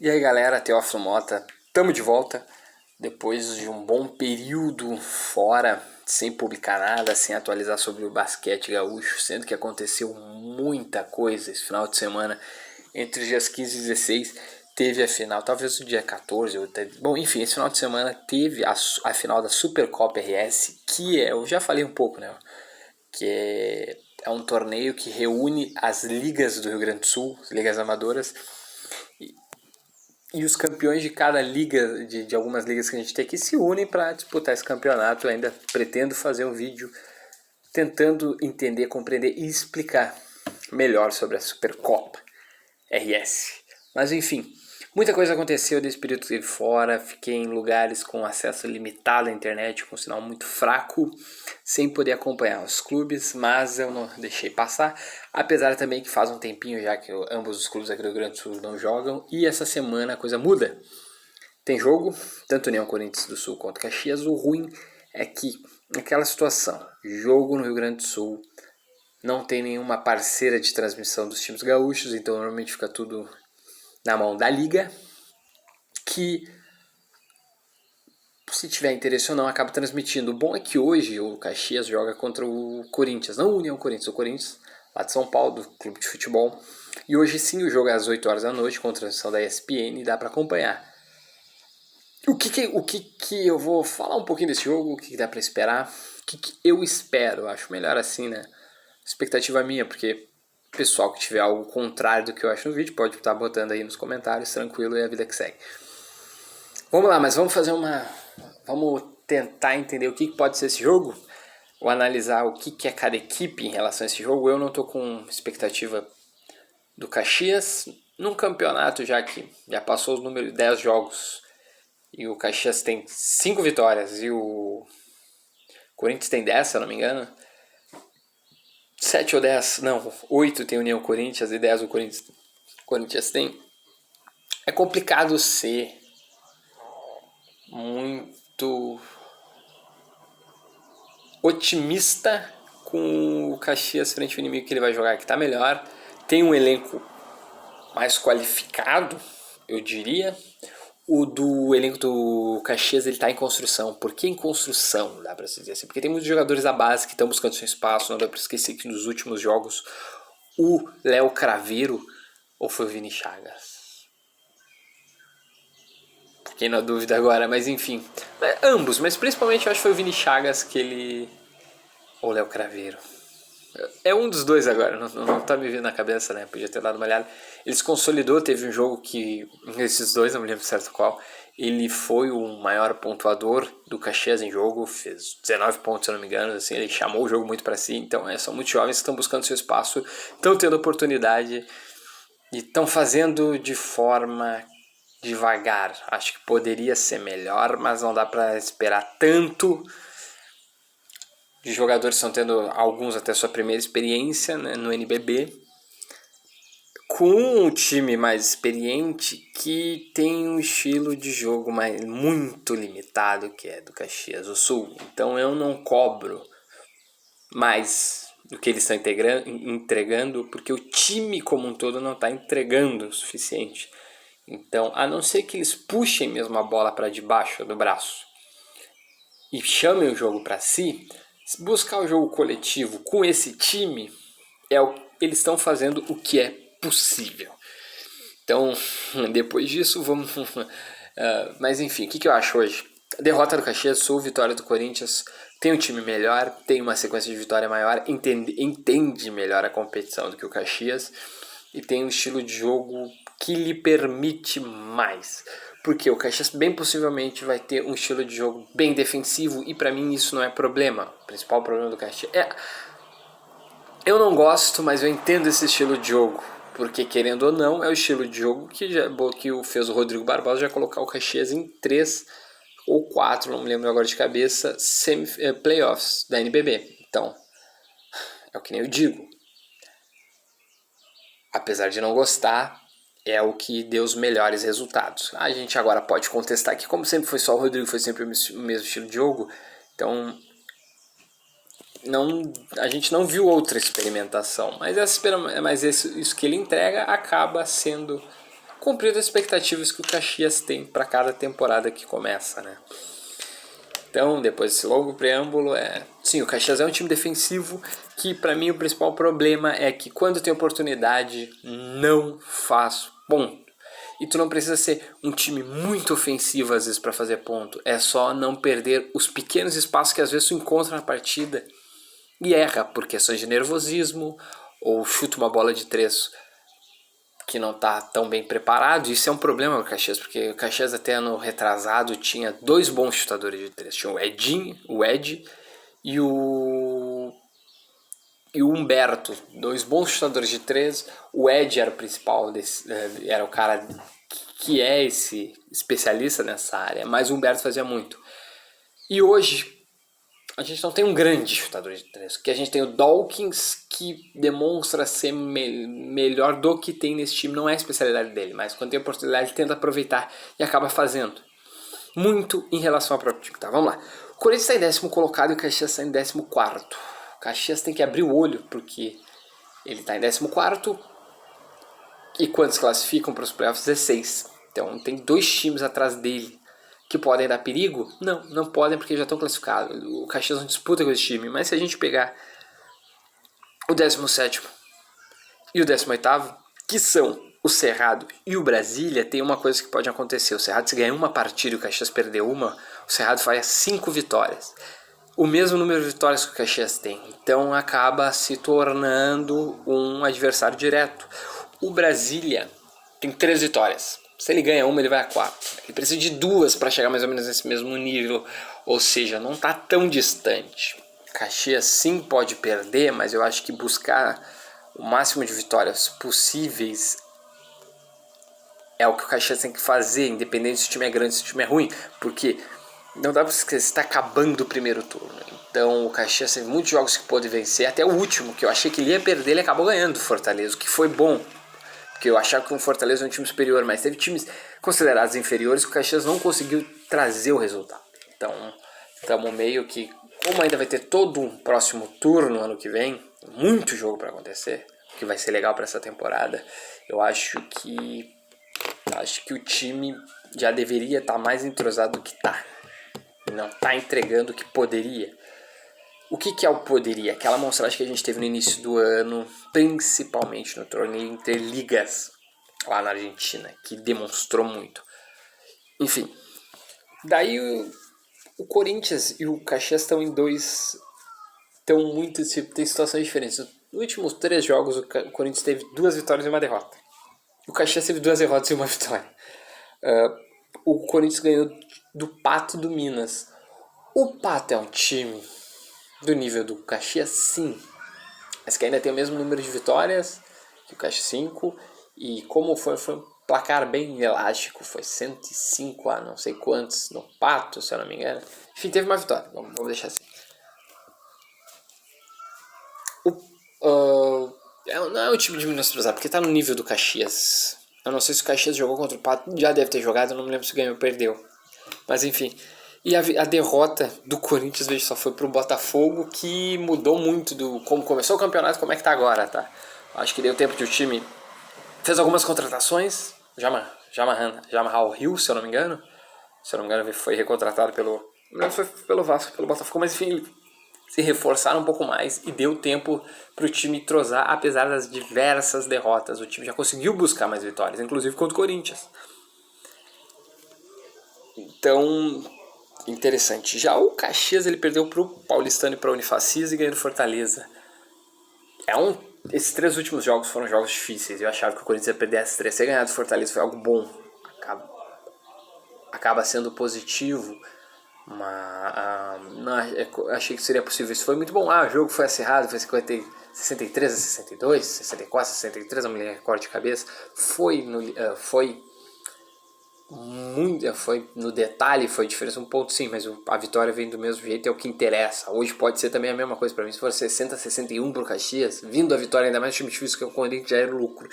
E aí galera, Teófilo Mota, tamo de volta depois de um bom período fora, sem publicar nada, sem atualizar sobre o basquete gaúcho, sendo que aconteceu muita coisa esse final de semana. Entre os dias 15 e 16 teve a final, talvez o dia 14, bom, enfim, esse final de semana teve a final da Supercopa RS, que eu já falei um pouco, né, que é um torneio que reúne as ligas do Rio Grande do Sul, as ligas amadoras, e os campeões de cada liga, de algumas ligas que a gente tem aqui, se unem para disputar esse campeonato. Eu ainda pretendo fazer um vídeo tentando entender, compreender e explicar melhor sobre a Supercopa RS. Mas enfim, muita coisa aconteceu desse período que estive fora. Fiquei em lugares com acesso limitado à internet, com sinal muito fraco, sem poder acompanhar os clubes, mas eu não deixei passar. Apesar também que faz um tempinho já que ambos os clubes aqui do Rio Grande do Sul não jogam, e essa semana a coisa muda. Tem jogo, tanto União Corinthians do Sul quanto Caxias. O ruim é que, naquela situação, jogo no Rio Grande do Sul, não tem nenhuma parceira de transmissão dos times gaúchos, então normalmente fica tudo na mão da liga, que, se tiver interesse ou não, acaba transmitindo. O bom é que hoje o Caxias joga contra o Corinthians, não o União Corinthians, o Corinthians lá de São Paulo, do clube de futebol. E hoje sim o jogo é às 8 horas da noite, com transmissão da ESPN, e dá para acompanhar. O que eu vou falar um pouquinho desse jogo, o que dá para esperar, o que eu espero, acho melhor assim, né? Expectativa minha, porque o pessoal que tiver algo contrário do que eu acho no vídeo pode estar botando aí nos comentários, tranquilo, e a vida que segue. Vamos lá, mas vamos fazer vamos tentar entender o que pode ser esse jogo, ou analisar o que é cada equipe em relação a esse jogo. Eu não estou com expectativa do Caxias num campeonato, já que já passou os números de 10 jogos e o Caxias tem 5 vitórias e o Corinthians tem 10, se eu não me engano. 7 ou 10, não, 8 tem União Corinthians e 10 o Corinthians tem. É complicado ser muito otimista com o Caxias frente ao inimigo que ele vai jogar, que está melhor. Tem um elenco mais qualificado, eu diria. O do elenco do Caxias ele está em construção. Por que em construção, dá para se dizer assim? Porque tem muitos jogadores da base que estão buscando seu espaço. Não dá para esquecer que nos últimos jogos o Léo Craveiro, ou foi o Vini Chagas? Fiquei na dúvida agora, mas enfim. Ambos, mas principalmente eu acho que foi o Vini Chagas que ele... Ou o Léo Craveiro. É um dos dois agora, não tá me vindo na cabeça, né? Podia ter dado uma olhada. Ele se consolidou, teve um jogo que, esses dois, não me lembro certo qual, ele foi o maior pontuador do Caxias em jogo, fez 19 pontos, se eu não me engano, assim, ele chamou o jogo muito para si, então são muitos jovens que estão buscando seu espaço, estão tendo oportunidade e estão fazendo de forma devagar. Acho que poderia ser melhor, mas não dá para esperar tanto de jogadores que estão tendo, alguns até sua primeira experiência, né, no NBB, com um time mais experiente que tem um estilo de jogo muito limitado, que é do Caxias do Sul. Então eu não cobro mais do que eles estão entregando, porque o time como um todo não está entregando o suficiente. Então, a não ser que eles puxem mesmo a bola para debaixo do braço e chamem o jogo para si, buscar o jogo coletivo com esse time, eles estão fazendo o que é possível. Então, depois disso, vamos... mas enfim, o que eu acho hoje? Derrota do Caxias do Sul, vitória do Corinthians, tem um time melhor, tem uma sequência de vitória maior, entende melhor a competição do que o Caxias e tem um estilo de jogo que lhe permite mais. Porque o Caxias bem possivelmente vai ter um estilo de jogo bem defensivo e para mim isso não é problema. O principal problema do Caxias é... Eu não gosto, mas eu entendo esse estilo de jogo. Porque, querendo ou não, é o estilo de jogo que fez o Rodrigo Barbosa já colocar o Caxias em 3 ou 4, não me lembro agora de cabeça, playoffs da NBB. Então, é o que nem eu digo. Apesar de não gostar, é o que deu os melhores resultados. A gente agora pode contestar que, como sempre foi só o Rodrigo, foi sempre o mesmo estilo de jogo, então a gente não viu outra experimentação. Mas isso que ele entrega acaba sendo cumprido as expectativas que o Caxias tem para cada temporada que começa, né? Então, depois desse longo preâmbulo, sim, o Caxias é um time defensivo que, para mim, o principal problema é que quando tem oportunidade, não faz ponto. E tu não precisa ser um time muito ofensivo, às vezes, para fazer ponto. É só não perder os pequenos espaços que, às vezes, tu encontra na partida e erra por questões de nervosismo ou chuta uma bola de 3 que não está tão bem preparado. Isso é um problema para o Caxias, porque o Caxias até no retrasado tinha 2 bons chutadores de 3. Tinha o Ed e o Humberto, 2 bons chutadores de 3. O Ed era o principal, era o cara que é esse especialista nessa área, mas o Humberto fazia muito. E hoje a gente não tem um grande chutador de 3, porque a gente tem o Dawkins, que demonstra ser melhor do que tem nesse time. Não é a especialidade dele, mas quando tem oportunidade ele tenta aproveitar e acaba fazendo muito em relação ao próprio time. Tá, vamos lá. O Corinthians está em 10º colocado e o Caxias está em 14º. O Caxias tem que abrir o olho, porque ele está em 14º e quantos classificam para os playoffs? 16. Então tem 2 times atrás dele que podem dar perigo? Não, não podem porque já estão classificados. O Caxias não disputa com esse time, mas se a gente pegar o 17º e o 18º, que são o Cerrado e o Brasília, tem uma coisa que pode acontecer. O Cerrado, se ganhar uma partida e o Caxias perder uma, o Cerrado faz 5 vitórias. O mesmo número de vitórias que o Caxias tem. Então acaba se tornando um adversário direto. O Brasília tem 3 vitórias. Se ele ganha uma, ele vai a 4. Ele precisa de 2 para chegar mais ou menos nesse mesmo nível. Ou seja, não está tão distante. Caxias sim pode perder, mas eu acho que buscar o máximo de vitórias possíveis é o que o Caxias tem que fazer, independente se o time é grande ou se o time é ruim. Porque não dá para esquecer, está acabando o primeiro turno. Então o Caxias tem muitos jogos que pode vencer. Até o último, que eu achei que ele ia perder, ele acabou ganhando do Fortaleza, o que foi bom. Porque eu achava que o Fortaleza é um time superior, mas teve times considerados inferiores que o Caxias não conseguiu trazer o resultado. Então, estamos meio que, como ainda vai ter todo um próximo turno ano que vem, muito jogo para acontecer, que vai ser legal para essa temporada, eu acho que o time já deveria estar mais entrosado do que está. Não está entregando o que poderia. O que é o poderia? Aquela amostragem que a gente teve no início do ano, principalmente no torneio Interligas, lá na Argentina, que demonstrou muito. Enfim, daí o Corinthians e o Caxias estão em tem situações diferentes. Nos últimos 3 jogos, o Corinthians teve 2 vitórias e 1 derrota. O Caxias teve 2 derrotas e 1 vitória. O Corinthians ganhou do Pato do Minas. O Pato é um time do nível do Caxias, sim, mas que ainda tem o mesmo número de vitórias que o Caxias, 5, e como foi um placar bem elástico, foi 105 a não sei quantos no Pato, se eu não me engano. Enfim, teve uma vitória, vamos deixar assim. Não é um time de menosprezar, porque tá no nível do Caxias. Eu não sei se o Caxias jogou contra o Pato, já deve ter jogado, eu não me lembro se ganhou ou perdeu. Mas enfim, e a derrota do Corinthians, veja só, foi pro Botafogo, que mudou muito do como começou o campeonato e como é que tá agora, tá? Acho que deu tempo de o time fez algumas contratações, Jamarral Rio, se eu não me engano. Se eu não me engano, foi recontratado não foi pelo Vasco, pelo Botafogo, mas enfim, se reforçaram um pouco mais e deu tempo pro time trozar, apesar das diversas derrotas. O time já conseguiu buscar mais vitórias, inclusive contra o Corinthians. Então, interessante. Já o Caxias, ele perdeu pro Paulistano e pra Unifacis e ganhou do Fortaleza. Esses 3 últimos jogos foram jogos difíceis. Eu achava que o Corinthians ia perder esses 3. Ser ganhado do Fortaleza foi algo bom. Acaba sendo positivo. Mas não, achei que seria possível. Isso foi muito bom. O jogo foi acirrado, foi 63 a 62, 64 a 63, não me recordo de cabeça. Foi no detalhe, foi diferença um ponto sim, mas a vitória vem do mesmo jeito, é o que interessa. Hoje pode ser também a mesma coisa para mim, se for 60 a 61 pro Caxias, vindo a vitória, ainda mais time difícil que o Corinthians, já era lucro.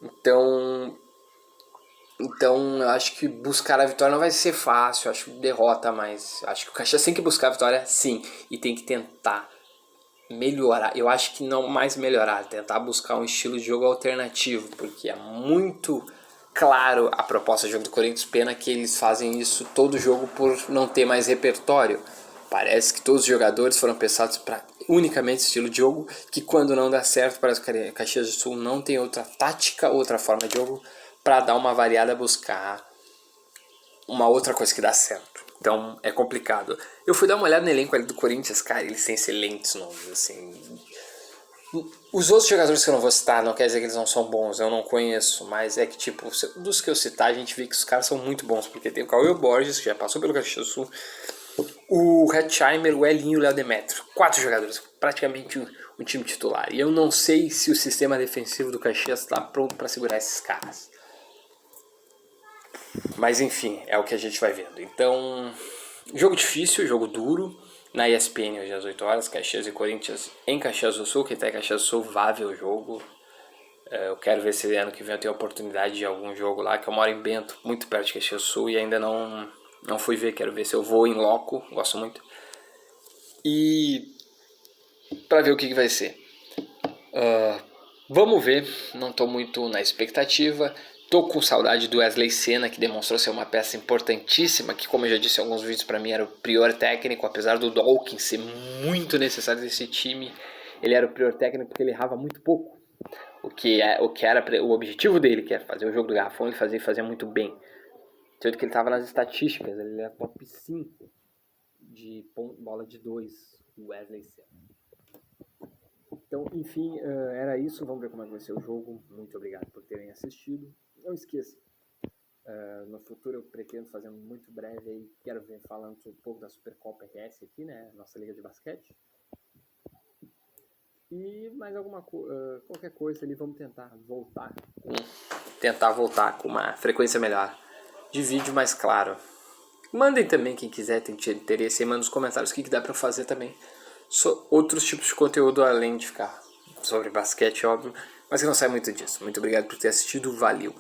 Então eu acho que buscar a vitória não vai ser fácil, acho que derrota, mas acho que o Caxias tem que buscar a vitória sim, e tem que tentar melhorar. Eu acho que não mais melhorar, tentar buscar um estilo de jogo alternativo, porque é muito claro a proposta do jogo do Corinthians. Pena que eles fazem isso todo jogo por não ter mais repertório. Parece que todos os jogadores foram pensados para unicamente estilo de jogo, que quando não dá certo, parece que Caxias do Sul não tem outra tática, outra forma de jogo para dar uma variada, buscar uma outra coisa que dá certo. Então é complicado. Eu fui dar uma olhada no elenco ali do Corinthians, cara, eles têm excelentes nomes, assim. Os outros jogadores que eu não vou citar, não quer dizer que eles não são bons, eu não conheço, mas é que, tipo, dos que eu citar, a gente vê que os caras são muito bons, porque tem o Cauê Borges, que já passou pelo Caxias do Sul, o Hetzheimer, o Elinho e o Léo Demetrio. 4 jogadores, praticamente um time titular. E eu não sei se o sistema defensivo do Caxias está pronto para segurar esses caras. Mas enfim, é o que a gente vai vendo. Então, jogo difícil, jogo duro. Na ESPN hoje às 8 horas, Caxias e Corinthians em Caxias do Sul. Quem tá em Caxias do Sul vá ver o jogo. Eu quero ver se ano que vem eu tenho a oportunidade de algum jogo lá, que eu moro em Bento, muito perto de Caxias do Sul, e ainda não fui ver. Quero ver se eu vou em loco, gosto muito. E pra ver o que vai ser. Vamos ver, não tô muito na expectativa. Tô com saudade do Wesley Senna, que demonstrou ser uma peça importantíssima, que, como eu já disse em alguns vídeos, para mim era o prior técnico, apesar do Dawkins ser muito necessário desse time. Ele era o prior técnico porque ele errava muito pouco. O que era o objetivo dele, que era fazer o jogo do garrafão, ele fazia muito bem. Tanto que ele estava nas estatísticas, ele era top 5 de bola de 2, o Wesley Senna. Então, enfim, era isso. Vamos ver como é que vai ser o jogo. Muito obrigado por terem assistido. Não esqueça, no futuro eu pretendo fazer muito breve aí, quero ver falando um pouco da Supercopa RS aqui, né, nossa liga de basquete. E mais qualquer coisa ali, vamos tentar voltar com uma frequência melhor de vídeo, mais claro. Mandem também, quem quiser, tem interesse, aí manda nos comentários o que dá pra fazer também. Outros tipos de conteúdo além de ficar sobre basquete, óbvio, mas que não sai muito disso. Muito obrigado por ter assistido, valeu!